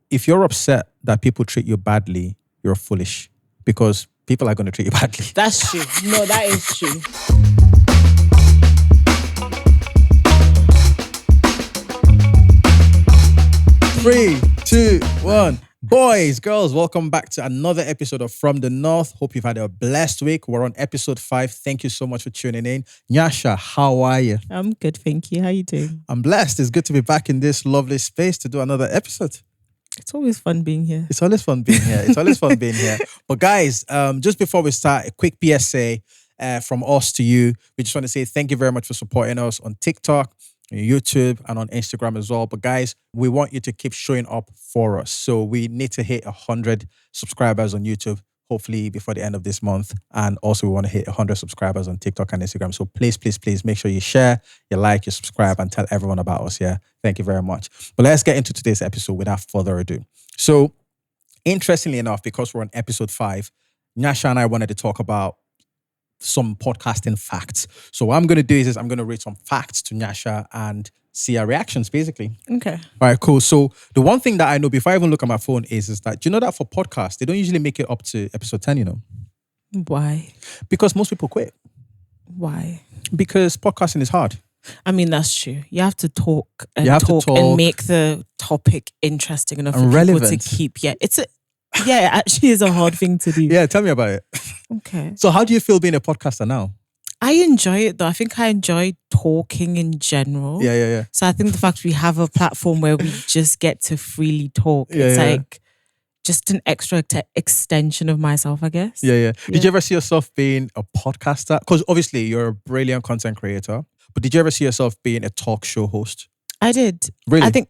if you're upset that people treat you badly, you're foolish because people are going to treat you badly. That's true. No, that is true. Three, two, one. Boys, girls, welcome back to another episode of From the North. Hope you've had a blessed week. We're on episode 5. Thank you so much for tuning in. Nyasha, how are you? I'm good, thank you. How you doing? I'm blessed. It's good to be back in this lovely space to do another episode. It's always fun being here. It's always fun being here. But guys, just before we start, a quick PSA from us to you. We just want to say thank you very much for supporting us on TikTok, on YouTube, and on Instagram as well. But guys, we want you to keep showing up for us. So we need to hit 100 subscribers on YouTube, hopefully before the end of this month. And also we want to hit 100 subscribers on TikTok and Instagram. So please make sure you share, you like, you subscribe, and tell everyone about us. Yeah, thank you very much. But let's get into today's episode without further ado. So interestingly enough, because we're on episode 5, Nyasha and I wanted to talk about some podcasting facts. So what I'm going to do is I'm going to read some facts to Nyasha and see her reactions, basically. Okay. All right, cool. So the one thing that I know before I even look at my phone is that, do you know that for podcasts, they don't usually make it up to episode 10, you know? Why? Because most people quit. Why? Because podcasting is hard. I mean, that's true. You have to talk and You have to talk and talk. make the topic interesting enough for And people relevant. to keep. Yeah, it actually is a hard thing to do. Yeah, tell me about it. Okay. So how do you feel being a podcaster now? I enjoy it though. I think I enjoy talking in general. Yeah. So I think the fact we have a platform where we just get to freely talk, Yeah, it's yeah. like just an extra extension of myself, I guess. Yeah. Did you ever see yourself being a podcaster? Because obviously you're a brilliant content creator, but did you ever see yourself being a talk show host? I did. Really? I think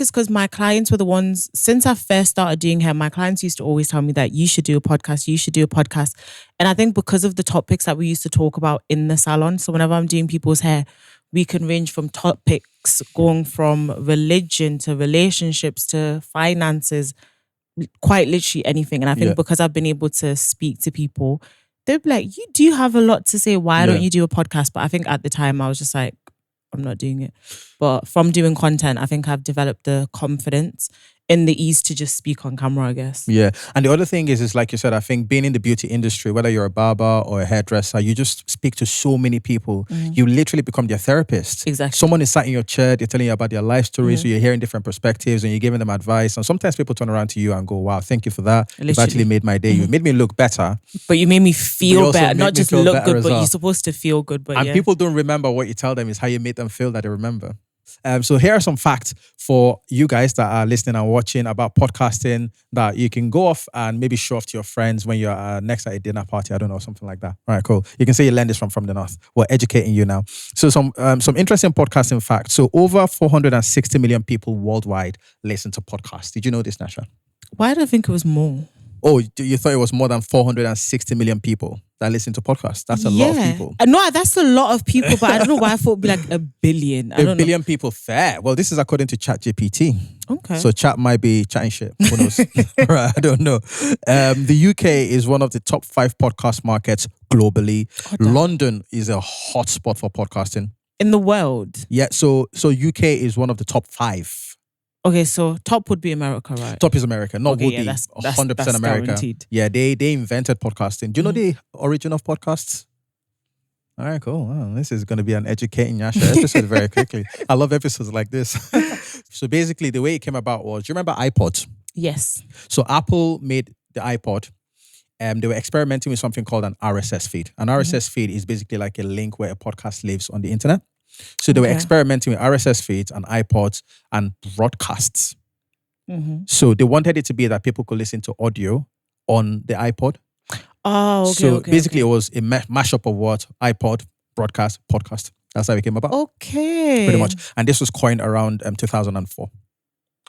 it's because my clients were the ones, since I first started doing hair, my clients used to always tell me that you should do a podcast. And I think because of the topics that we used to talk about in the salon, so whenever I'm doing people's hair, we can range from topics going from religion to relationships to finances, quite literally anything. And I think because I've been able to speak to people, they'd be like, you do have a lot to say. Why don't you do a podcast? But I think at the time I was just like, I'm not doing it. But from doing content, I think I've developed the confidence and the ease to just speak on camera, I guess. Yeah. And the other thing is like you said, I think being in the beauty industry, whether you're a barber or a hairdresser, you just speak to so many people. You literally become their therapist. Exactly. Someone is sat in your chair, they're telling you about their life story, so you're hearing different perspectives and you're giving them advice. And sometimes people turn around to you and go, wow, thank you for that. You've Literally. actually made my day. You made me look better. But you made me You feel also better, made not me just feel look better good, as but well. you're supposed to feel good. But And people don't remember what you tell them is how you made them feel that they remember. So here are some facts for you guys that are listening and watching about podcasting that you can go off and maybe show off to your friends when you're next at a dinner party. I don't know, something like that. All right, cool. You can say you learned this from the North. We're educating you now. So some interesting podcasting facts. So over 460 million people worldwide listen to podcasts. Did you know this, Nasha? why do I think it was more? Oh, you thought it was more than 460 million people that listen to podcasts? That's a lot of people. No, that's a lot of people, but I don't know why I thought it'd be like a billion. I A don't billion people, fair. Well, this is according to ChatGPT. know. Okay. So chat might be chatting shit. Who knows? Right, I don't know. The UK is one of the top 5 podcast markets globally. London is a hotspot for podcasting. In the world. Yeah, so UK is one of the top 5. Okay, so top would be America, right? Top is America, not Okay, would yeah, be. that's 100% America. guaranteed. Yeah, they invented podcasting. Do you know the origin of podcasts? All right, cool. Wow, this is going to be an educating Yasha episode very quickly. I love episodes like this. So basically, the way it came about was, do you remember iPods? Yes. So Apple made the iPod. They were experimenting with something called an RSS feed. An RSS feed is basically like a link where a podcast lives on the internet. So they were experimenting with RSS feeds and iPods and broadcasts. So they wanted it to be that people could listen to audio on the iPod. Oh, okay. So basically it was a mashup of what? iPod, broadcast, podcast. That's how it came about. Okay. Pretty much. And this was coined around 2004.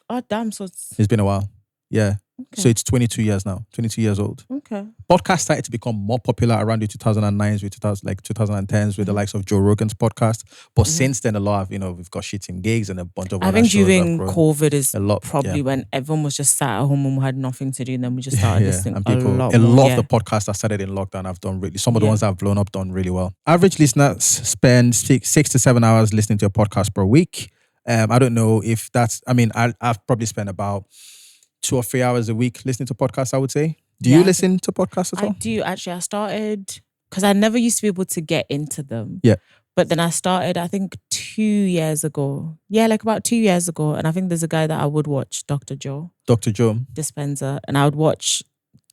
Oh, damn. So It's been a while. Yeah. Okay. So it's 22 years now, 22 years old. Okay. Podcasts started to become more popular around the 2009s, with 2010s with the likes of Joe Rogan's podcast. But since then, a lot of, we've got shits and gigs and a bunch of I other think shows during have grown. COVID is A lot, probably yeah. when everyone was just sat at home and we had nothing to do, and then we just started listening and a people, lot a more, lot yeah. of the podcasts that started in lockdown have done really, some of the Yeah. ones that have blown up done really well. Average listeners spend 6 to 7 hours listening to a podcast per week. I don't know if that's, I've probably spent about 2 or 3 hours a week listening to podcasts, I would say. Do Yeah, you I listen to podcasts at I all? do actually. I started because I never used to be able to get into them. Yeah. But then I started, I think 2 years ago. Yeah, like about 2 years ago. And I think there's a guy that I would watch, Dr. Joe Dr. Joe. Dispenza. And I would watch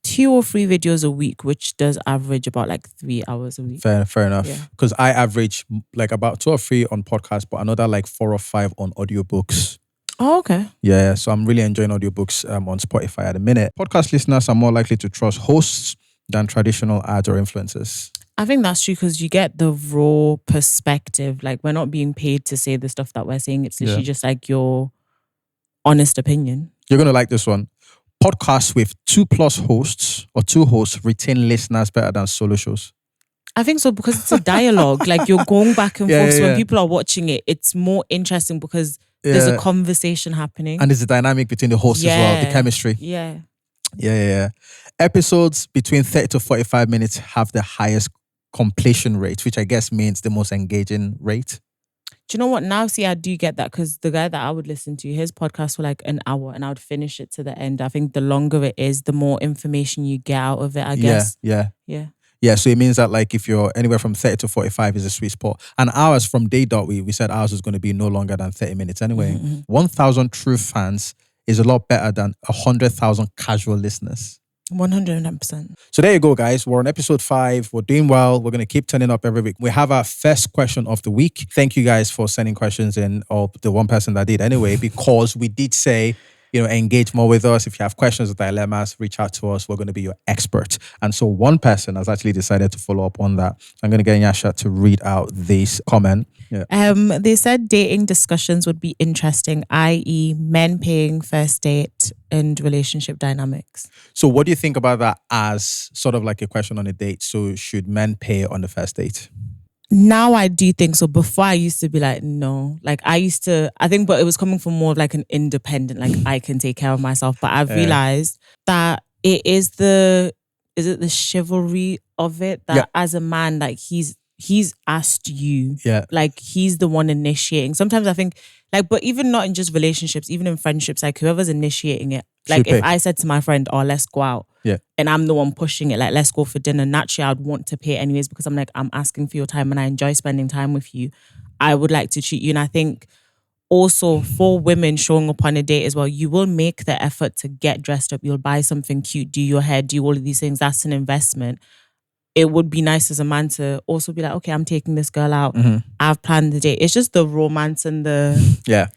2 or 3 videos a week, which does average about like 3 hours a week. Fair enough. Yeah. Because I average like about 2 or 3 on podcasts, but another like 4 or 5 on audiobooks. Oh, okay. Yeah, so I'm really enjoying audiobooks on Spotify at the minute. Podcast listeners are more likely to trust hosts than traditional ads or influencers. I think that's true because you get the raw perspective. Like, we're not being paid to say the stuff that we're saying. It's literally just like your honest opinion. You're going to like this one. Podcasts with 2+ hosts or 2 hosts retain listeners better than solo shows. I think so because it's a dialogue. Like, you're going back and forth. So Yeah. when people are watching it, it's more interesting because there's a conversation happening. And there's a dynamic between the hosts as well, the chemistry. Yeah. Episodes between 30 to 45 minutes have the highest completion rate, which I guess means the most engaging rate. Do you know what? Now, see, I do get that because the guy that I would listen to, his podcast were like an hour and I would finish it to the end. I think the longer it is, the more information you get out of it, I guess. Yeah, so it means that like if you're anywhere from 30 to 45 is a sweet spot. And ours from day dot, we said ours was going to be no longer than 30 minutes anyway. 1,000 true fans is a lot better than 100,000 casual listeners. 100%. So there you go, guys. We're on episode 5. We're doing well. We're going to keep turning up every week. We have our first question of the week. Thank you guys for sending questions in, or the one person that did anyway, because we did say, engage more with us. If you have questions or dilemmas, reach out to us. We're going to be your expert. And so one person has actually decided to follow up on that. I'm going to get Nyasha to read out this comment. Yeah. They said dating discussions would be interesting, i.e. men paying first date and relationship dynamics. So what do you think about that as sort of like a question on a date? So should men pay on the first date? Now I do think so. Before I used to be like, no. Like I think, but it was coming from more of like an independent, like I can take care of myself. But I've realized that it is the chivalry of it that as a man, like he's asked you. Yeah. Like he's the one initiating. Sometimes I think like, but even not in just relationships, even in friendships, like whoever's initiating it. Like if I said to my friend, oh, let's go out. Yeah. And I'm the one pushing it, like, let's go for dinner. Naturally, I'd want to pay anyways because I'm like, I'm asking for your time and I enjoy spending time with you. I would like to treat you. And I think also for women showing up on a date as well, you will make the effort to get dressed up. You'll buy something cute, do your hair, do all of these things. That's an investment. It would be nice as a man to also be like, okay, I'm taking this girl out. I've planned the date. It's just the romance and the... Yeah.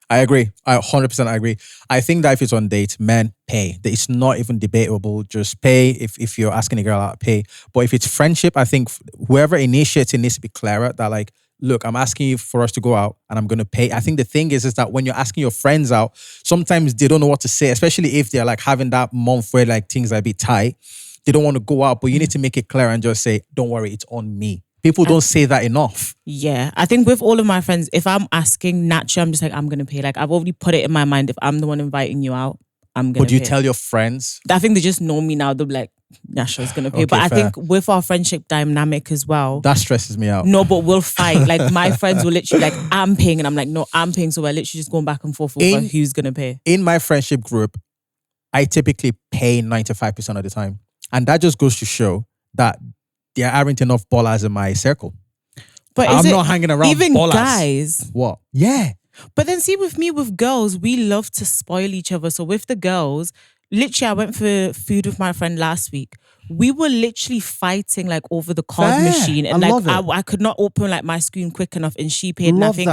I agree. I 100% agree. I think that if it's on date, men pay. It's not even debatable. Just pay if you're asking a girl out, pay. But if it's friendship, I think whoever initiates it needs to be clearer that like, look, I'm asking you for us to go out and I'm going to pay. I think the thing is that when you're asking your friends out, sometimes they don't know what to say, especially if they're like having that month where like things are a bit tight. They don't want to go out, but you need to make it clear and just say, don't worry, it's on me. People don't say that enough. Yeah. I think with all of my friends, if I'm asking, naturally, I'm just like, I'm going to pay. Like, I've already put it in my mind. If I'm the one inviting you out, I'm going to pay. But do you tell your friends? I think they just know me now. They'll be like, Nyasha's going to pay. Okay, but I fair. think with our friendship dynamic as well. That stresses me out. No, but we'll fight. Like, my friends will literally like, I'm paying. And I'm like, no, I'm paying. So we're literally just going back and forth over who's going to pay. In my friendship group, I typically pay 95% of the time. And that just goes to show that there aren't enough ballers in my circle. But I'm not hanging around even ballers. Guys. What? Yeah. But then see with me, with girls, we love to spoil each other. So with the girls, literally I went for food with my friend last week. We were literally fighting like over the card machine. And I could not open like my screen quick enough and she paid. And I think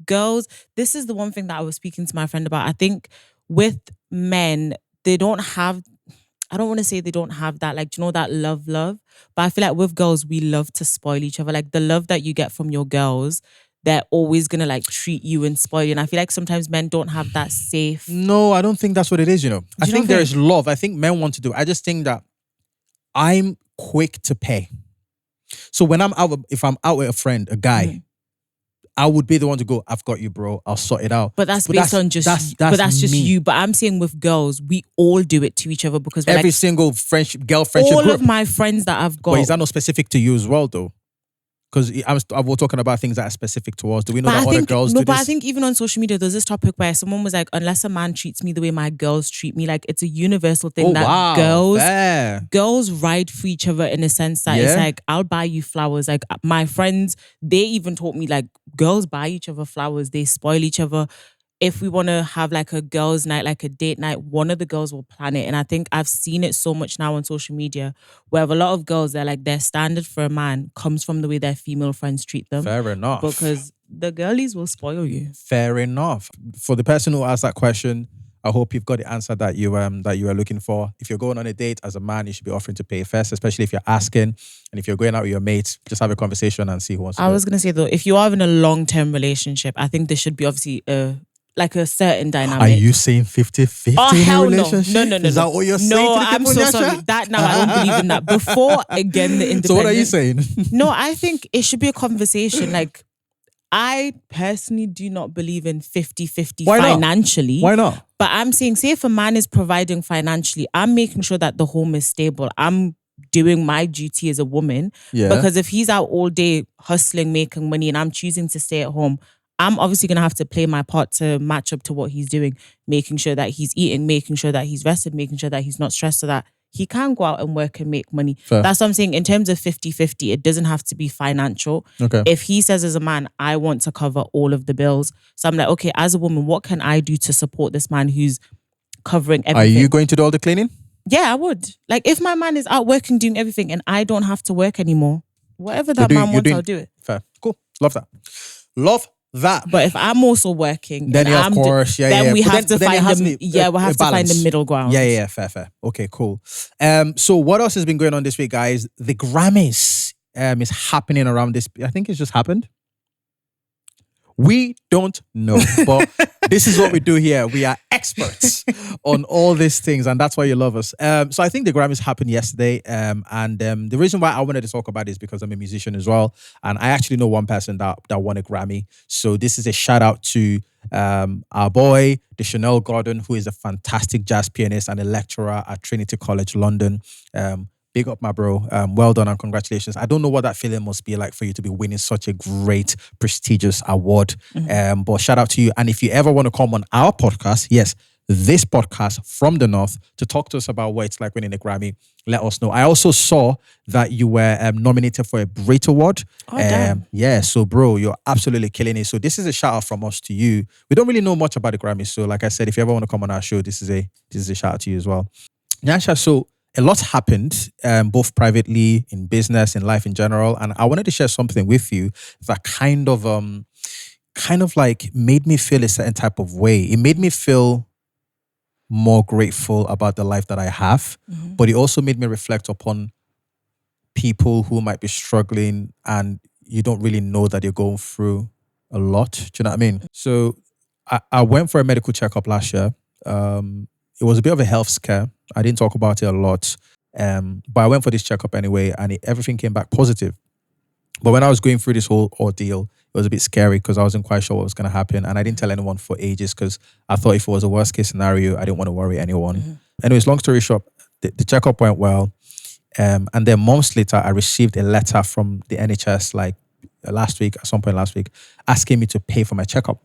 girls, this is the one thing that I was speaking to my friend about. I think with men, they don't have... I don't want to say they don't have that, like, do you know, that love. But I feel like with girls, we love to spoil each other. Like the love that you get from your girls, they're always going to like treat you and spoil you. And I feel like sometimes men don't have that safe. No, I don't think that's what it is, I think there is love. I think men want to do. I just think that I'm quick to pay. So when if I'm out with a friend, a guy, I would be the one to go, I've got you, bro. I'll sort it out. But that's based on just just you. But I'm saying with girls, we all do it to each other because we're every like, single friendship, girl friendship all group. of my friends that I've got. But is that not specific to you as well, though? Because we're talking about things that are specific to us. Do we know But that I other think girls no, do but this? I think even on social media, there's this topic where someone was like, unless a man treats me the way my girls treat me, like it's a universal thing that Fair. girls ride for each other in a sense that it's Yeah. like, I'll buy you flowers. Like my friends, they even taught me like girls buy each other flowers, they spoil each other. If we want to have like a girls' night, like a date night, one of the girls will plan it. And I think I've seen it so much now on social media where a lot of girls, they're like, their standard for a man comes from the way their female friends treat them. Fair enough. Because the girlies will spoil you. Fair enough. For the person who asked that question, I hope you've got the answer that you are looking for. If you're going on a date as a man, you should be offering to pay first, especially if you're asking. And if you're going out with your mates, just have a conversation and see who wants to I do was it. going to say though, if you are in a long-term relationship, I think there should be obviously like a certain dynamic. Are you saying 50-50 Oh, in a hell no. relationship? No. Is that what you're saying? No, to the I'm people, so Nyasha? sorry. That now I don't believe in that. Before, again, the independent. So what are you saying? No, I think it should be a conversation. Like, I personally do not believe in 50-50 Why not? financially. Why not? But I'm saying, say if a man is providing financially, I'm making sure that the home is stable. I'm doing my duty as a woman. Yeah. Because if he's out all day hustling, making money, and I'm choosing to stay at home, I'm obviously going to have to play my part to match up to what he's doing, making sure that he's eating, making sure that he's rested, making sure that he's not stressed so that he can go out and work and make money. Fair. That's what I'm saying. In terms of 50-50, it doesn't have to be financial. Okay. If he says as a man, I want to cover all of the bills. So I'm like, okay, as a woman, what can I do to support this man who's covering everything? Are you going to do all the cleaning? Yeah, I would. Like if my man is out working, doing everything and I don't have to work anymore, whatever that man wants, I'll do it. Fair. Cool. Love that. Love that. But if I'm also working, Then and yeah, I'm of course, then we But have to but then it find has the be we'll have to find balance. the middle ground. Yeah, fair. Okay, cool. So what else has been going on this week, guys? The Grammys is happening around this. I think it's just happened. We don't know, but this is what we do here. We are experts on all these things, and that's why you love us. So I think the Grammys happened yesterday, and the reason why I wanted to talk about it is because I'm a musician as well, and I actually know one person that won a Grammy. So this is a shout out to our boy, Chanel Gordon, who is a fantastic jazz pianist and a lecturer at Trinity College London. Big up, my bro. Well done and congratulations. I don't know what that feeling must be like for you to be winning such a great, prestigious award. But shout out to you. And if you ever want to come on our podcast, yes, this podcast from the North, to talk to us about what it's like winning a Grammy, let us know. I also saw that you were nominated for a Brit Award. Oh, damn. Yeah, so bro, you're absolutely killing it. So this is a shout out from us to you. We don't really know much about the Grammys. So like I said, if you ever want to come on our show, this is a shout out to you as well. Nyasha, so a lot happened, both privately, in business, in life in general, and I wanted to share something with you that kind of like made me feel a certain type of way. It made me feel more grateful about the life that I have, but it also made me reflect upon people who might be struggling and you don't really know that you're going through a lot. Do you know what I mean? So I went for a medical checkup last year. It was a bit of a health scare. I didn't talk about it a lot. But I went for this checkup anyway, and everything came back positive. But when I was going through this whole ordeal, it was a bit scary because I wasn't quite sure what was going to happen. And I didn't tell anyone for ages because I thought if it was a worst case scenario, I didn't want to worry anyone. Anyways, long story short, the checkup went well. And then months later, I received a letter from the NHS like at some point last week, asking me to pay for my checkup.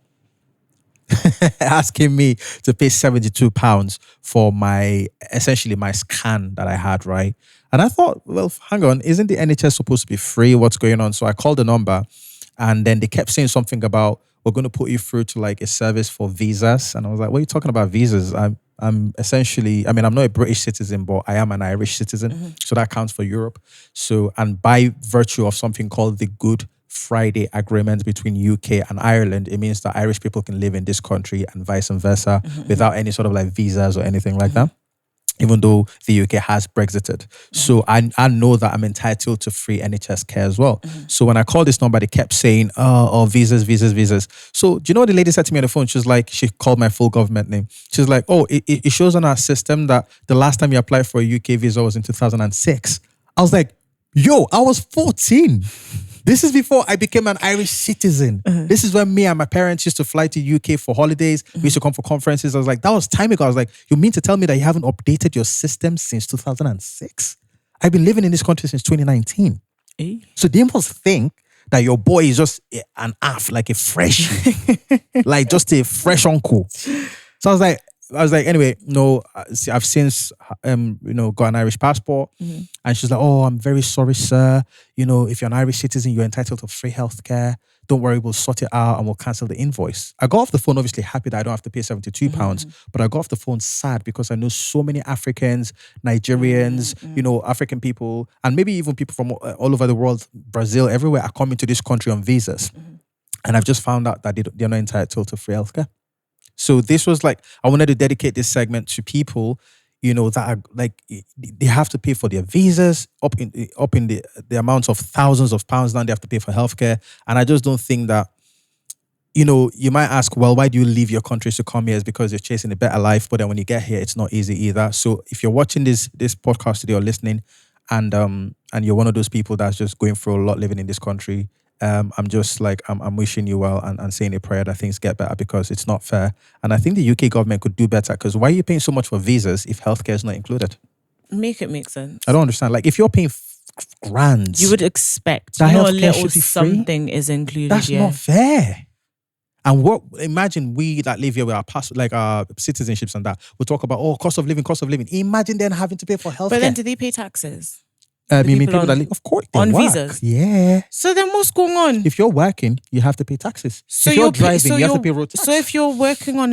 Asking me to pay £72 for essentially my scan that I had, right? And I thought, well, hang on, isn't the NHS supposed to be free? What's going on? So I called the number, and then they kept saying something about, we're going to put you through to like a service for visas. And I was like, what are you talking about visas? I'm essentially, I'm not a British citizen, but I am an Irish citizen. So that counts for Europe. So, and by virtue of something called the Good Friday Agreement between UK and Ireland, it means that Irish people can live in this country and vice versa without any sort of like visas or anything like that, even though the UK has Brexited. So I know that I'm entitled to free NHS care as well. So when I called this number, they kept saying, oh, visas. So do you know what the lady said to me on the phone? She called my full government name. She's like, oh, it shows on our system that the last time you applied for a UK visa was in 2006. I was like, yo, I was 14. This is before I became an Irish citizen. This is when me and my parents used to fly to UK for holidays. We used to come for conferences. I was like, that was time ago. I was like, you mean to tell me that you haven't updated your system since 2006? I've been living in this country since 2019. So they must think that your boy is just an aff, like a fresh, like just a fresh uncle. So I was like, anyway, no, I've since, got an Irish passport. And she's like, oh, I'm very sorry, sir. If you're an Irish citizen, you're entitled to free healthcare. Don't worry, we'll sort it out and we'll cancel the invoice. I got off the phone, obviously happy that I don't have to pay £72, but I got off the phone sad because I know so many Africans, Nigerians, African people, and maybe even people from all over the world, Brazil, everywhere are coming to this country on visas. And I've just found out that they're not entitled to free healthcare. So this was like, I wanted to dedicate this segment to people, that are like, they have to pay for their visas up in the amounts of thousands of pounds. Now they have to pay for healthcare. And I just don't think that, you might ask, well, why do you leave your countries to come here? It's because you're chasing a better life. But then when you get here, it's not easy either. So if you're watching this podcast today or listening and you're one of those people that's just going through a lot living in this country, I'm just like, I'm wishing you well and saying a prayer that things get better because it's not fair. And I think the UK government could do better because why are you paying so much for visas if healthcare is not included? Make it make sense. I don't understand. Like if you're paying grand, you would expect that a healthcare little should be free. something is included. That's not fair. And imagine we that live here with our our citizenships and that, we'll talk about, cost of living. Imagine then having to pay for healthcare. But then do they pay taxes? People that live, of course, they on work. visas. Yeah. So then what's going on? If you're working, you have to pay taxes. So if you're driving, you have to pay road tax. So if you're working on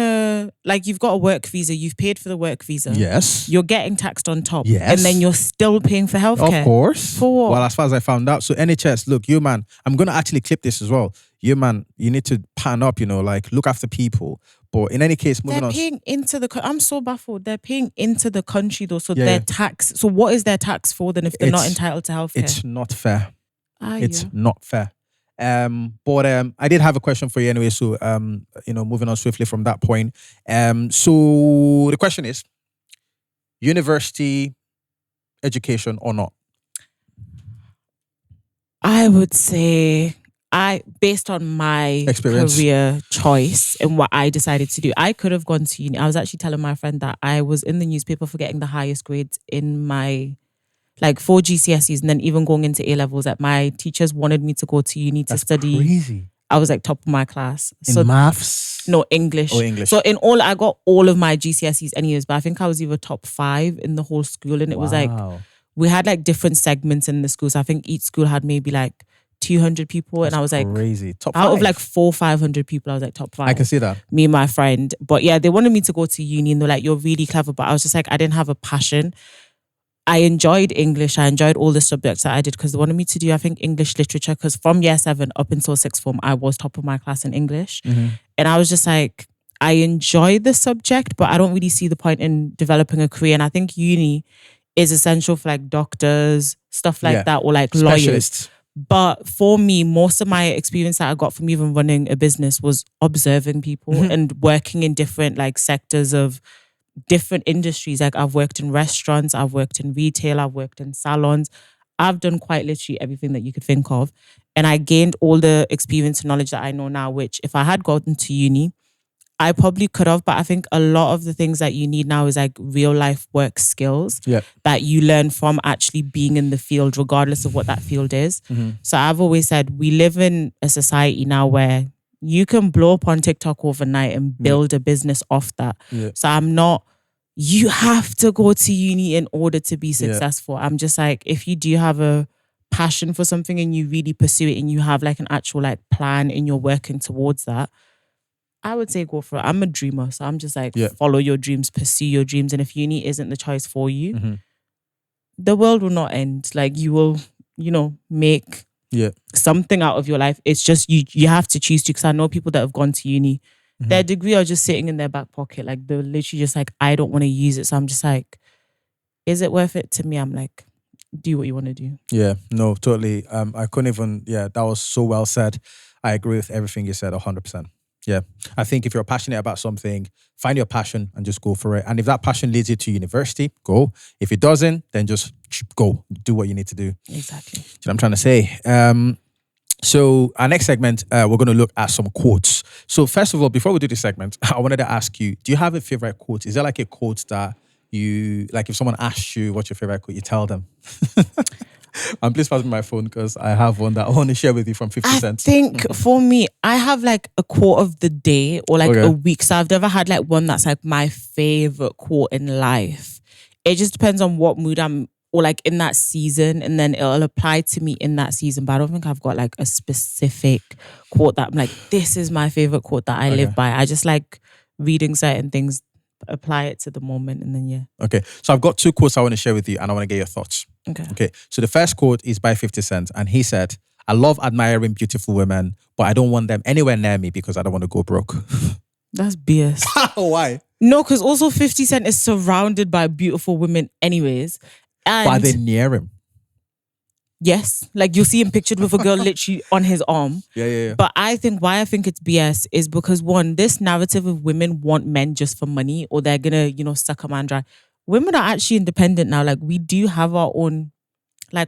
you've got a work visa, you've paid for the work visa. Yes. You're getting taxed on top. Yes. And then you're still paying for healthcare. Of course. For what? Well, as far as I found out. So NHS, look, you man, I'm going to actually clip this as well. You man, you need to pan up, look after people. But in any case, moving on. They're paying into the I'm so baffled. They're paying into the country though. So their tax. So what is their tax for then if they're not entitled to healthcare? It's not fair. It's not fair. But I did have a question for you anyway. So moving on swiftly from that point. So the question is, university education or not? I would say based on my experience, career choice and what I decided to do, I could have gone to uni. I was actually telling my friend that I was in the newspaper for getting the highest grades in my, for GCSEs and then even going into A-levels. That my teachers wanted me to go to uni to study. Crazy. I was top of my class. In maths? No, English. Oh, English. So I got all of my GCSEs anyways, but I think I was either top 5 in the whole school. And it was we had different segments in the school. So I think each school had maybe 200 people. That's and I was crazy. Top 5. Out of 400-500 people, I was top 5. I can see that. Me and my friend. But yeah, they wanted me to go to uni and they're like, you're really clever. But I was just I didn't have a passion. I enjoyed English. I enjoyed all the subjects that I did because they wanted me to do, I think, English literature. Because from year 7 up until sixth form, I was top of my class in English. And I was just I enjoy the subject, but I don't really see the point in developing a career. And I think uni is essential for doctors, stuff like that, or lawyers. But for me, most of my experience that I got from even running a business was observing people and working in different sectors of different industries. I've worked in restaurants, I've worked in retail, I've worked in salons. I've done quite literally everything that you could think of. And I gained all the experience and knowledge that I know now, which if I had gotten to uni, I probably could have, but I think a lot of the things that you need now is real life work skills that you learn from actually being in the field, regardless of what that field is. So I've always said we live in a society now where you can blow up on TikTok overnight and build a business off that. So you have to go to uni in order to be successful. I'm just if you do have a passion for something and you really pursue it and you have an actual plan and you're working towards that, I would say go for it. I'm a dreamer. So I'm just follow your dreams, pursue your dreams. And if uni isn't the choice for you, the world will not end. You will, make something out of your life. It's just you have to choose to. Because I know people that have gone to uni, their degree are just sitting in their back pocket. They're literally just I don't want to use it. So I'm just is it worth it to me? I'm do what you want to do. Yeah, no, totally. I couldn't even, that was so well said. I agree with everything you said 100%. Yeah, I think if you're passionate about something, find your passion and just go for it. And if that passion leads you to university, go. If it doesn't, then just go. Do what you need to do. Exactly. That's what I'm trying to say. So our next segment, we're going to look at some quotes. So first of all, before we do this segment, I wanted to ask you, do you have a favorite quote? Is there a quote that you, if someone asks you what's your favorite quote, you tell them? Please pass me my phone because I have one that I want to share with you from 50 I Cent. think for me, I have like a quote of the day or like a week. So I've never had like one that's like my favorite quote in life. It just depends on what mood I'm or like in that season, and then it'll apply to me in that season. But I don't think I've got like a specific quote that I'm like, this is my favorite quote that I live by. I just like reading certain things, apply it to the moment, and then yeah. Okay, so I've got two quotes I want to share with you, and I want to get your thoughts. Okay. So the first quote is by 50 Cent, and he said, "I love admiring beautiful women, but I don't want them anywhere near me because I don't want to go broke." That's BS. Why? No, because also 50 Cent is surrounded by beautiful women anyways. And but are they near him? Yes. Like you'll see him pictured with a girl literally on his arm. Yeah. But I think why I think it's BS is because one, this narrative of women want men just for money or they're gonna, suck a man dry. Women are actually independent now. Like we do have our own,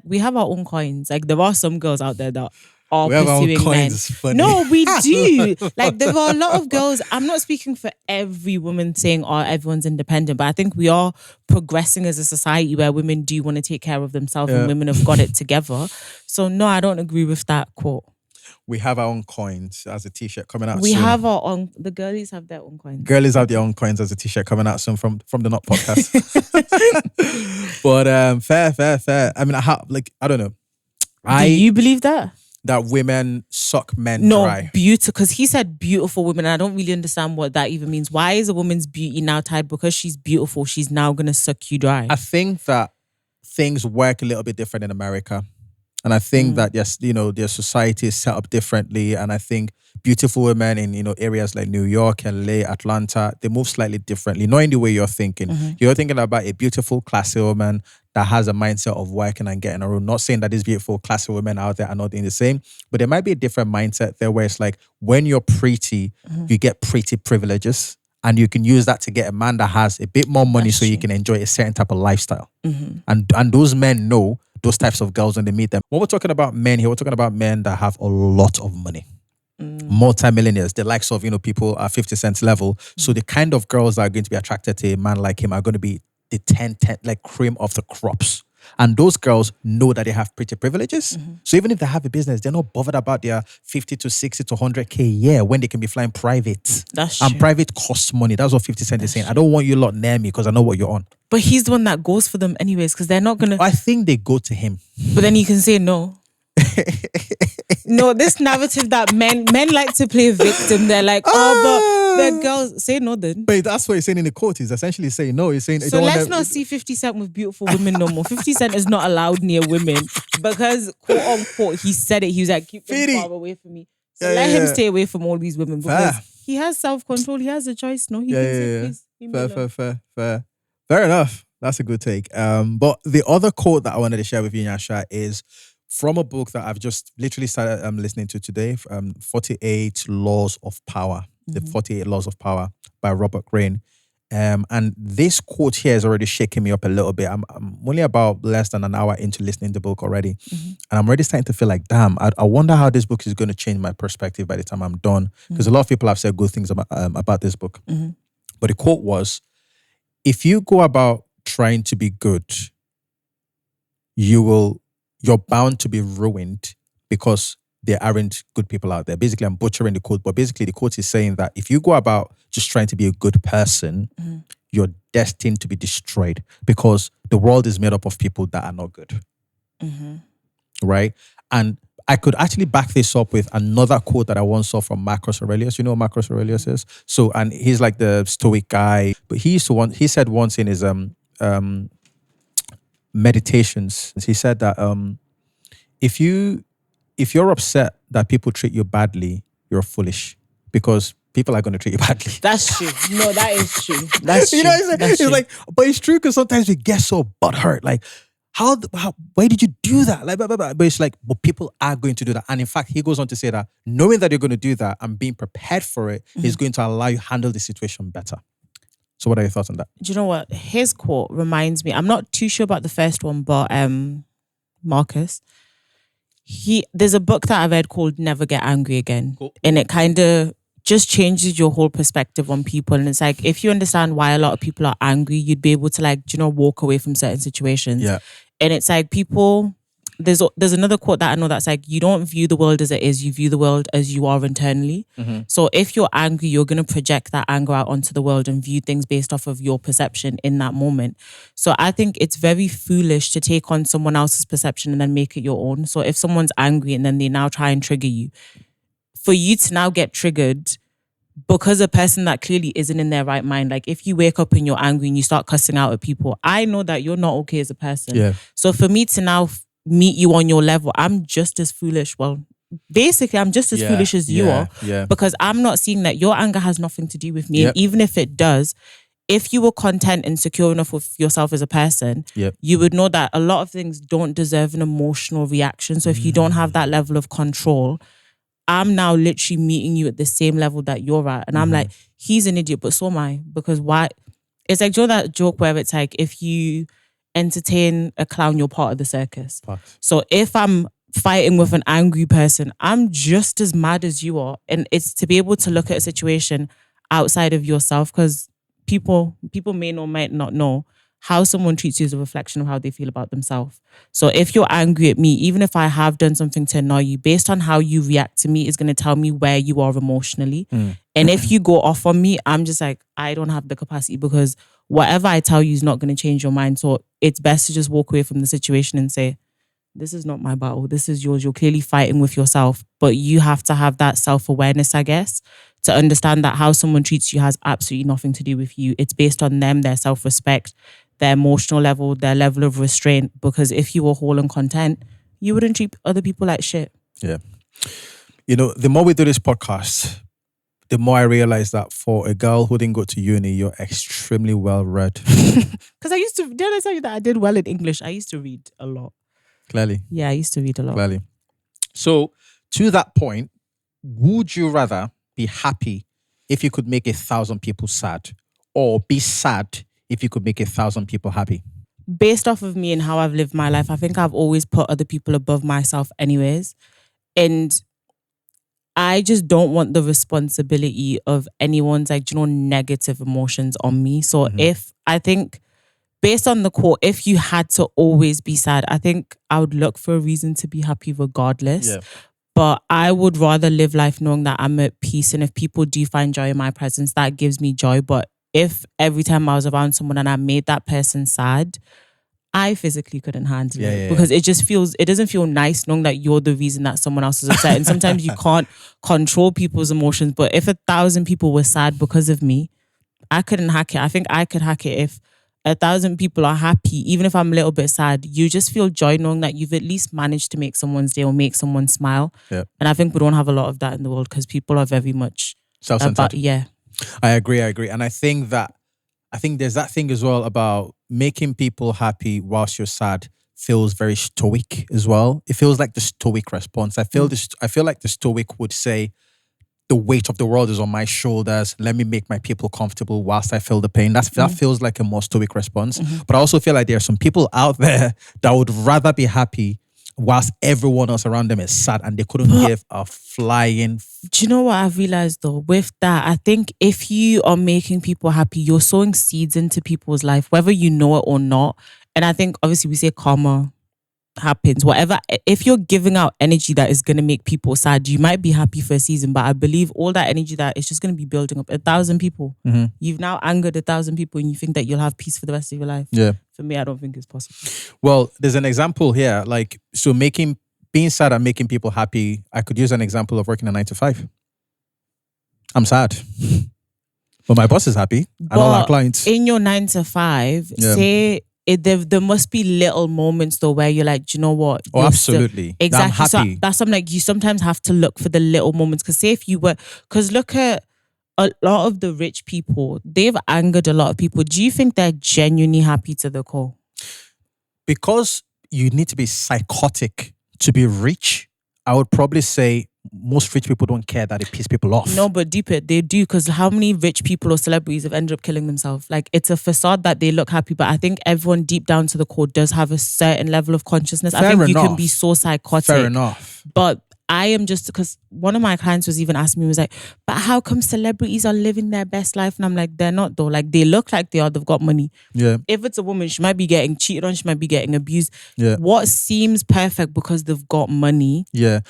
we have our own coins. Like there are some girls out there that are pursuing men. No, we do. Like there are a lot of girls. I'm not speaking for every woman saying, "Oh, everyone's independent," but I think we are progressing as a society where women do want to take care of themselves and women have got it together. So no, I don't agree with that quote. We have our own coins as a t-shirt coming out we soon. have our own. The girlies have their own coins. Girlies have their own coins as a t-shirt coming out soon from the Not Podcast. But fair. I mean, I don't know. Do you believe that? That women suck men dry. No, beautiful. Because he said beautiful women. And I don't really understand what that even means. Why is a woman's beauty now tied? Because she's beautiful, she's now going to suck you dry. I think that things work a little bit different in America. And I think that, yes, their society is set up differently. And I think beautiful women in, areas like New York, LA, Atlanta, they move slightly differently. Not in the way you're thinking. You're thinking about a beautiful, classy woman that has a mindset of working and getting a role. Not saying that these beautiful, classy women out there are not doing the same, but there might be a different mindset there where it's like, when you're pretty, you get pretty privileges. And you can use that to get a man that has a bit more money so you can enjoy a certain type of lifestyle. And those men know those types of girls when they meet them. When we're talking about men here, we're talking about men that have a lot of money. Multi-millionaires, the likes of, people at 50 Cent's level. So the kind of girls that are going to be attracted to a man like him are going to be the 10, like cream of the crops. And those girls know that they have pretty privileges. So even if they have a business, they're not bothered about their 50 to 60 to 100K a year when they can be flying private. That's true. And private costs money. That's what 50 Cent is saying. I don't want you lot near me because I know what you're on. But he's the one that goes for them anyways because they're not going to... I think they go to him. But then you can say no. No, this narrative that men like to play victim. They're like, but the girls say no then. But that's what he's saying in the quote. He's essentially saying no. He's saying... So let's not see 50 Cent with beautiful women no more. 50 Cent is not allowed near women because quote unquote, he said it. He was like, keep them far away from me. So let him stay away from all these women because he has self-control. He has a choice. No, he can say, please. Fair. Fair enough. That's a good take. But the other quote that I wanted to share with you, Nyasha, is from a book that I've just literally started listening to today, 48 Laws of Power. The 48 Laws of Power by Robert Greene. And this quote here is already shaking me up a little bit. I'm only about less than an hour into listening to the book already. And I'm already starting to feel like, damn, I wonder how this book is going to change my perspective by the time I'm done. Because a lot of people have said good things about this book. But the quote was, if you go about trying to be good, you're bound to be ruined because there aren't good people out there. Basically, I'm butchering the quote, but basically the quote is saying that if you go about just trying to be a good person, you're destined to be destroyed because the world is made up of people that are not good. Right? And I could actually back this up with another quote that I once saw from Marcus Aurelius. You know what Marcus Aurelius is? So, and he's like the Stoic guy, but he said once in his meditations, he said that if you're upset that people treat you badly, you're foolish because people are going to treat you badly. That's true. No, that is true. That's true. You know what I'm saying? Like, but it's true because sometimes we get so butthurt. Like, why did you do that? Like, blah, blah, blah. But it's like, but people are going to do that. And in fact, he goes on to say that knowing that you're going to do that and being prepared for it is going to allow you to handle the situation better. So what are your thoughts on that? Do you know what? His quote reminds me, I'm not too sure about the first one, but Marcus, there's a book that I read called Never Get Angry Again. Cool. And it kind of just changes your whole perspective on people. And it's like, if you understand why a lot of people are angry, you'd be able to walk away from certain situations. Yeah. And it's like people, there's another quote that I know that's like, you don't view the world as it is, you view the world as you are internally. So if you're angry, you're going to project that anger out onto the world and view things based off of your perception in that moment. So I think it's very foolish to take on someone else's perception and then make it your own. So if someone's angry and then they now try and trigger you, for you to now get triggered because a person that clearly isn't in their right mind, like if you wake up and you're angry and you start cussing out at people, I know that you're not okay as a person. Yeah. So for me to now meet you on your level, I'm just as foolish. Well, basically, I'm just as foolish as you are, because I'm not seeing that your anger has nothing to do with me. And even if it does, if you were content and secure enough with yourself as a person, you would know that a lot of things don't deserve an emotional reaction. So if you don't have that level of control, I'm now literally meeting you at the same level that you're at. And I'm like, he's an idiot, but so am I. Because why? It's like, do you know that joke where it's like, if you entertain a clown, you're part of the circus. So if I'm fighting with an angry person, I'm just as mad as you are. And it's to be able to look at a situation outside of yourself, because people may or might not know how someone treats you is a reflection of how they feel about themselves. So if you're angry at me, even if I have done something to annoy you, based on how you react to me is going to tell me where you are emotionally. And if you go off on me, I'm just like, I don't have the capacity, because whatever I tell you is not going to change your mind. So it's best to just walk away from the situation and say, this is not my battle. This is yours. You're clearly fighting with yourself, but you have to have that self-awareness, I guess, to understand that how someone treats you has absolutely nothing to do with you. It's based on them, their self-respect, their emotional level, their level of restraint. Because if you were whole and content, you wouldn't treat other people like shit. Yeah. You know, the more we do this podcast, the more I realize that for a girl who didn't go to uni, you're extremely well read. Because did I tell you that I did well in English? I used to read a lot. Clearly. Yeah, I used to read a lot. Clearly. So to that point, would you rather be happy if you could make 1,000 people sad, or be sad if you could make 1,000 people happy? Based off of me and how I've lived my life, I think I've always put other people above myself anyways. And I just don't want the responsibility of anyone's negative emotions on me. So if I think, based on the quote, if you had to always be sad, I think I would look for a reason to be happy regardless. Yeah. But I would rather live life knowing that I'm at peace. And if people do find joy in my presence, that gives me joy. But if every time I was around someone and I made that person sad, I physically couldn't handle it, because it doesn't feel nice knowing that you're the reason that someone else is upset. And sometimes you can't control people's emotions. But if 1,000 people were sad because of me, I couldn't hack it. I think I could hack it if 1,000 people are happy. Even if I'm a little bit sad, you just feel joy knowing that you've at least managed to make someone's day or make someone smile. Yeah. And I think we don't have a lot of that in the world, because people are very much self-centered. Yeah. I agree. And I think there's that thing as well about making people happy whilst you're sad feels very stoic as well. It feels like the stoic response. I feel like the stoic would say, the weight of the world is on my shoulders. Let me make my people comfortable whilst I feel the pain. That feels like a more stoic response. But I also feel like there are some people out there that would rather be happy whilst everyone else around them is sad, and they couldn't give a flying. Do you know what I've realized though? With that, I think if you are making people happy, you're sowing seeds into people's life, whether you know it or not. And I think obviously we say karma happens, whatever. If you're giving out energy that is going to make people sad, you might be happy for a season, but I believe all that energy that is just going to be building up. 1,000 people. You've now angered 1,000 people, and you think that you'll have peace for the rest of your life. Yeah. For me, I don't think it's possible. Well, there's an example here. Being sad and making people happy, I could use an example of working a 9 to 5. I'm sad, but my boss is happy, and all our clients. In your 9 to 5, say there must be little moments though where you're like, do you know what? Oh, absolutely. Exactly. I'm happy. So that's something like you sometimes have to look for the little moments. Because say if you were, because look at a lot of the rich people, they've angered a lot of people. Do you think they're genuinely happy to the core? Because you need to be psychotic to be rich, I would probably say most rich people don't care that it piss people off. No, but deep it, they do. Because how many rich people or celebrities have ended up killing themselves? Like, it's a facade that they look happy, but I think everyone deep down to the core does have a certain level of consciousness. I think you can be so psychotic. Fair enough. But I am just because one of my clients was even asking me, was like, but how come celebrities are living their best life? And I'm like, they're not though. Like they look like they are, they've got money. Yeah. If it's a woman, she might be getting cheated on, she might be getting abused. Yeah. What seems perfect because they've got money Yeah.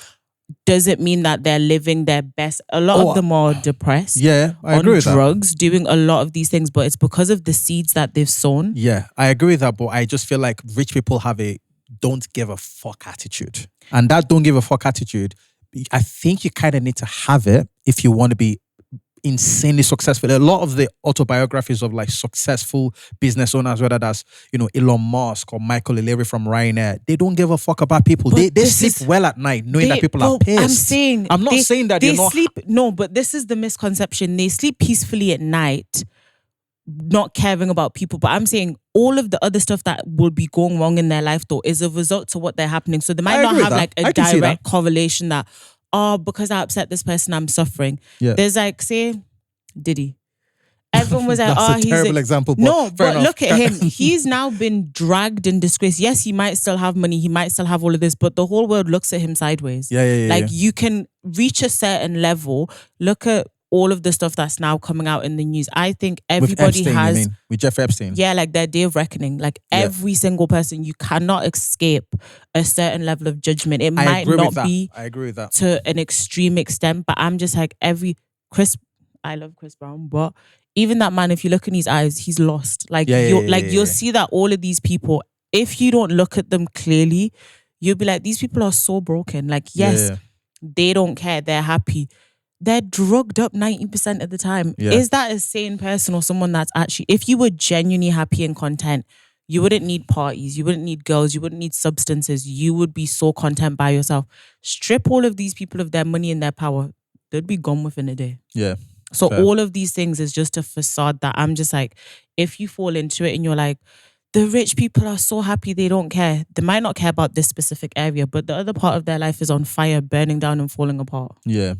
doesn't mean that they're living their best. A lot of them are depressed. Yeah, I on agree with drugs, doing a lot of these things, but it's because of the seeds that they've sown. Yeah, I agree with that, but I just feel like rich people have a don't give a fuck attitude. And that don't give a fuck attitude, I think you kind of need to have it if you want to be insanely successful. A lot of the autobiographies of like successful business owners, whether that's, you know, Elon Musk or Michael O'Leary from Ryanair, they don't give a fuck about people. They sleep well at night knowing that people are pissed. I'm not saying that they they're not sleep. No, but this is the misconception. They sleep peacefully at night, not caring about people. But I'm saying all of the other stuff that will be going wrong in their life though is a result to what they're happening. So they might not have like a direct correlation that, oh, because I upset this person, I'm suffering. Yeah. There's like, say, Diddy. Everyone was like, that's a terrible example. But no, but enough. look at him. He's now been dragged in disgrace. Yes, he might still have money. He might still have all of this, but the whole world looks at him sideways. Yeah. You can reach a certain level. Look at all of the stuff that's now coming out in the news. I think everybody with Jeffrey Epstein. Yeah, like their day of reckoning. Like every single person, you cannot escape a certain level of judgment. It might not be I agree with that to an extreme extent, but I'm just like I love Chris Brown, but even that man, if you look in his eyes, he's lost. Like you'll see that all of these people, if you don't look at them clearly, you'll be like, these people are so broken. Like, yes, they don't care. They're happy. They're drugged up 90% of the time. Yeah. Is that a sane person or someone that's actually, if you were genuinely happy and content, you wouldn't need parties, you wouldn't need girls, you wouldn't need substances. You would be so content by yourself. Strip all of these people of their money and their power, they'd be gone within a day. Yeah. So all of these things is just a facade that I'm just like, if you fall into it and you're like, the rich people are so happy they don't care. They might not care about this specific area, but the other part of their life is on fire, burning down and falling apart. Yeah.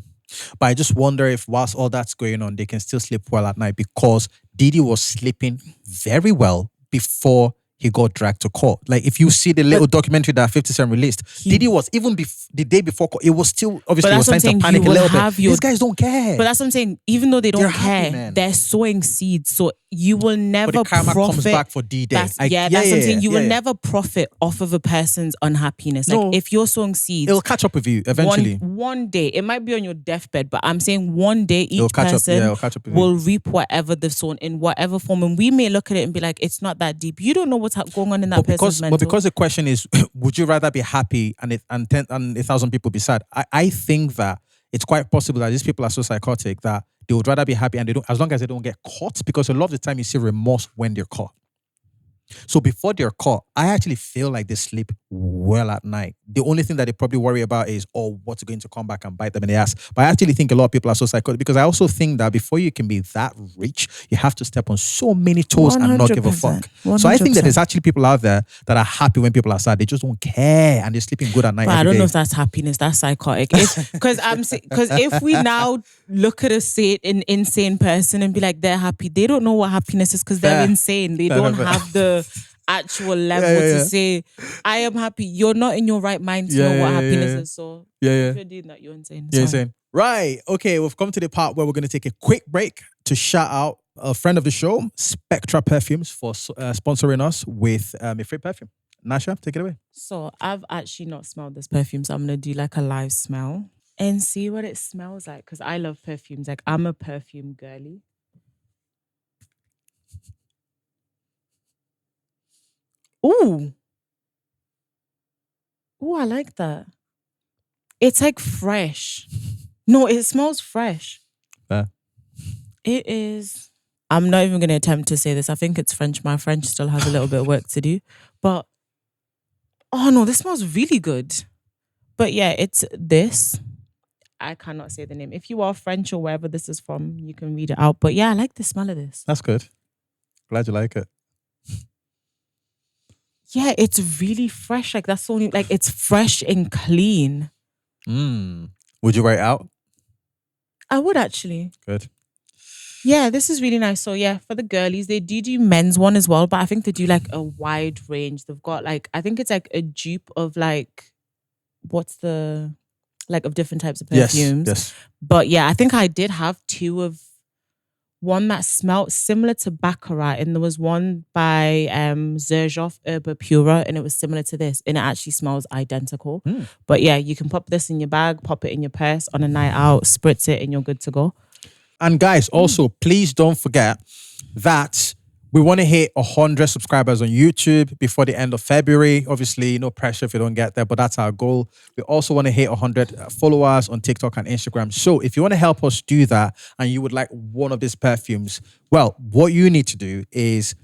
But I just wonder if whilst all that's going on, they can still sleep well at night, because Diddy was sleeping very well before he got dragged to court. Like, if you see the little documentary that 50 Cent released, Diddy was, even the day before court, it was still, obviously, it was time to panic a little bit. These guys don't care. But that's what I'm saying. Even though they don't care, they're sowing seeds. So you will never but the karma profit. comes back for D-Day. That's what I'm saying. You will never profit off of a person's unhappiness. Like, if you're sowing seeds, it'll catch up with you eventually. One day, it might be on your deathbed, but I'm saying one day each person will reap whatever they've sown in whatever form. And we may look at it and be like, it's not that deep. You don't know what's going on in that person's mental. But because the question is, would you rather be happy and 1,000 people be sad? I think that it's quite possible that these people are so psychotic that they would rather be happy and they don't, as long as they don't get caught, because a lot of the time you see remorse when they're caught. So before they're caught, I actually feel like they sleep well at night. The only thing that they probably worry about is, what's going to come back and bite them in the ass. But I actually think a lot of people are so psychotic, because I also think that before you can be that rich, you have to step on so many toes and not give a fuck. 100%. So I think that there's actually people out there that are happy when people are sad. They just don't care and they're sleeping good at night. But I don't know if that's happiness. That's psychotic. Because if we now look at an insane person and be like, they're happy, they don't know what happiness is because they're insane. They don't have the actual level to say, I am happy. You're not in your right mind to know what happiness is. So if you're doing that, you're insane. You're insane. Right. Okay, we've come to the part where we're going to take a quick break to shout out a friend of the show, Spectra Perfumes, for sponsoring us with a free perfume. Nasha, take it away. So I've actually not smelled this perfume, so I'm going to do like a live smell and see what it smells like, because I love perfumes. Like, I'm a perfume girly. Ooh, I like that. It's like fresh. No, it smells fresh. It is. I'm not even going to attempt to say this. I think it's French. My French still has a little bit of work to do. But, oh no, this smells really good. But yeah, it's this. I cannot say the name. If you are French or wherever this is from, you can read it out. But yeah, I like the smell of this. That's good. Glad you like it. Yeah, it's really fresh. Like, that's only, like, it's fresh and clean. Would you wear it out? I would actually. Good. Yeah, this is really nice. So yeah, for the girlies, they do men's one as well, but I think they do like a wide range. They've got like, I think it's like a dupe of like, what's the like of different types of Yes, perfumes. yes. But yeah, I think I did have two of one that smelled similar to Baccarat, and there was one by Xerjoff Herba Pura, and it was similar to this, and it actually smells identical. But yeah, you can pop this in your bag, pop it in your purse on a night out, spritz it, and you're good to go. And guys, also, please don't forget that we want to hit 100 subscribers on YouTube before the end of February. Obviously, no pressure if you don't get there, but that's our goal. We also want to hit 100 followers on TikTok and Instagram. So if you want to help us do that and you would like one of these perfumes, well, what you need to do is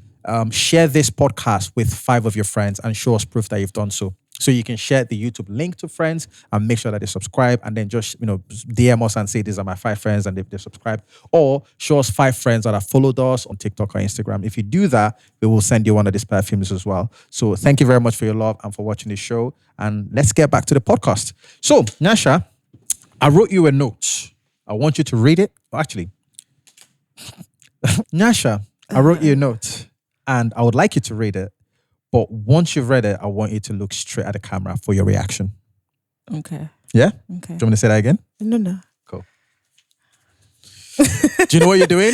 share this podcast with 5 of your friends and show us proof that you've done so. So you can share the YouTube link to friends and make sure that they subscribe, and then just DM us and say these are my 5 friends and they subscribe, or show us 5 friends that have followed us on TikTok or Instagram. If you do that, we will send you one of these perfumes as well. So thank you very much for your love and for watching the show, and let's get back to the podcast. So Nasha, I wrote you a note. I want you to read it. Actually, Nasha, I wrote you a note and I would like you to read it. But once you've read it, I want you to look straight at the camera for your reaction. Okay. Yeah? Okay. Do you want me to say that again? No. Cool. Do you know what you're doing?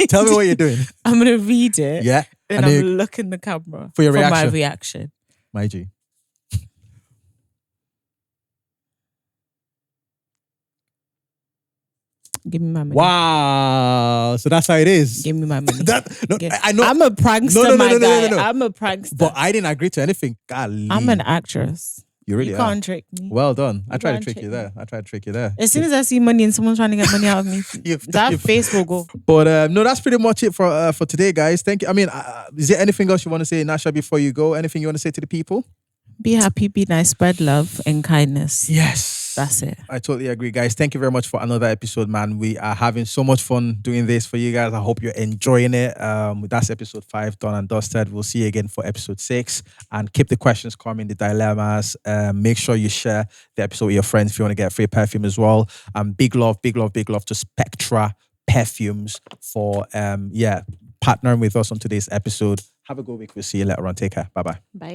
Tell me what you're doing. I'm going to read it. Yeah. And I'm looking the camera for your reaction. my reaction. My G. Give me my money. Wow. So that's how it is. Give me my money. I know. I'm a prankster, my guy. No. I'm a prankster. But I didn't agree to anything. Golly. I'm an actress. You really You are. can't trick me. Well done. I tried to can't trick trick you me. there. As soon as I see money and someone's trying to get money out of me, that face will go. But no, that's pretty much it for today, guys. Thank you. I mean, is there anything else you want to say, Nasha, before you go? Anything you want to say to the people? Be happy, be nice, spread love and kindness. Yes. That's it. I totally agree, guys. Thank you very much for another episode, man. We are having so much fun doing this for you guys. I hope you're enjoying it. That's episode 5 done and dusted. We'll see you again for episode 6. And keep the questions coming, the dilemmas. Make sure you share the episode with your friends if you want to get free perfume as well. Big love to Spectra Perfumes for partnering with us on today's episode. Have a good week. We'll see you later on. Take care. Bye-bye. Bye.